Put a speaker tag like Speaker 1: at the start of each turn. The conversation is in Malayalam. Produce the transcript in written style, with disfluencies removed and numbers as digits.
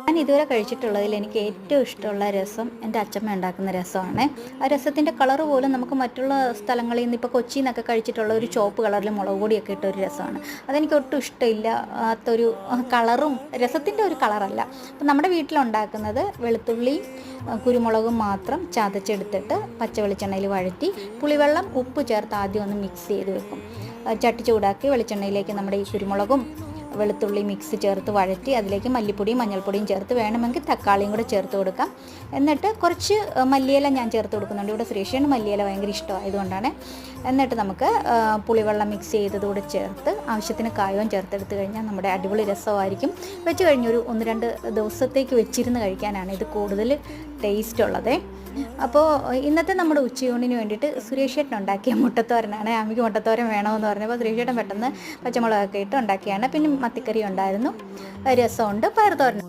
Speaker 1: ഞാൻ ഇതുവരെ കഴിച്ചിട്ടുള്ളതിൽ എനിക്ക് ഏറ്റവും ഇഷ്ടമുള്ള രസം എൻ്റെ അച്ചമ്മ ഉണ്ടാക്കുന്ന രസമാണ്. ആ രസത്തിൻ്റെ കളറ് പോലും നമുക്ക് മറ്റുള്ള സ്ഥലങ്ങളിൽ നിന്ന് ഇപ്പോൾ കൊച്ചിയിൽ നിന്നൊക്കെ കഴിച്ചിട്ടുള്ള ഒരു ചുവപ്പ് കളറിൽ മുളക് പൊടിയൊക്കെ ഇട്ട ഒരു രസമാണ്. അതെനിക്ക് ഒട്ടും ഇഷ്ടമില്ലാത്തൊരു കളറും രസത്തിൻ്റെ ഒരു കളറല്ല. അപ്പം നമ്മുടെ വീട്ടിലുണ്ടാക്കുന്നത് വെളുത്തുള്ളിയും കുരുമുളകും മാത്രം ചതച്ചെടുത്തിട്ട് പച്ച വെളിച്ചെണ്ണയിൽ വഴറ്റി പുളിവെള്ളം ഉപ്പ് ചേർത്ത് ആദ്യം ഒന്ന് മിക്സ് ചെയ്ത് വെക്കും. ചട്ടി ചൂടാക്കി വെളിച്ചെണ്ണയിലേക്ക് നമ്മുടെ ഈ കുരുമുളകും വെളുത്തുള്ളി മിക്സ് ചേർത്ത് വഴറ്റി അതിലേക്ക് മല്ലിപ്പൊടിയും മഞ്ഞൾപ്പൊടിയും ചേർത്ത് വേണമെങ്കിൽ തക്കാളിയും കൂടെ ചേർത്ത് കൊടുക്കാം. എന്നിട്ട് കുറച്ച് മല്ലിയില ഞാൻ ചേർത്ത് കൊടുക്കുന്നുണ്ട്. ഇവിടെ ശ്രീഷേന് മല്ലിയില ഭയങ്കര ഇഷ്ടമായതുകൊണ്ടാണ്. എന്നിട്ട് നമുക്ക് പുളിവെള്ളം മിക്സ് ചെയ്തതുകൂടെ ചേർത്ത് ആവശ്യത്തിന് കായവും ചേർത്തെടുത്ത് കഴിഞ്ഞാൽ നമ്മുടെ അടിപൊളി രസമായിരിക്കും. വെച്ച് കഴിഞ്ഞൊരു 1-2 ദിവസത്തേക്ക് വെച്ചിരുന്ന് കഴിക്കാനാണ് ഇത് കൂടുതൽ ടേസ്റ്റ് ഉള്ളത്. അപ്പോൾ ഇന്നത്തെ നമ്മുടെ ഉച്ചയൂണിന് വേണ്ടിയിട്ട് സുരേഷ് ചേട്ടൻ ഉണ്ടാക്കിയ മുട്ടത്തോരനാണ്. അമ്മയ്ക്ക് മുട്ടത്തോരൻ വേണമെന്ന് പറഞ്ഞപ്പോൾ സുരേഷ് ചേട്ടൻ പെട്ടെന്ന് പച്ചമുളകൊക്കെ ഇട്ട് ഉണ്ടാക്കിയാണ്. പിന്നെ മത്തിക്കറി ഉണ്ടായിരുന്നു, രസമുണ്ട്, പയർ തോരൻ.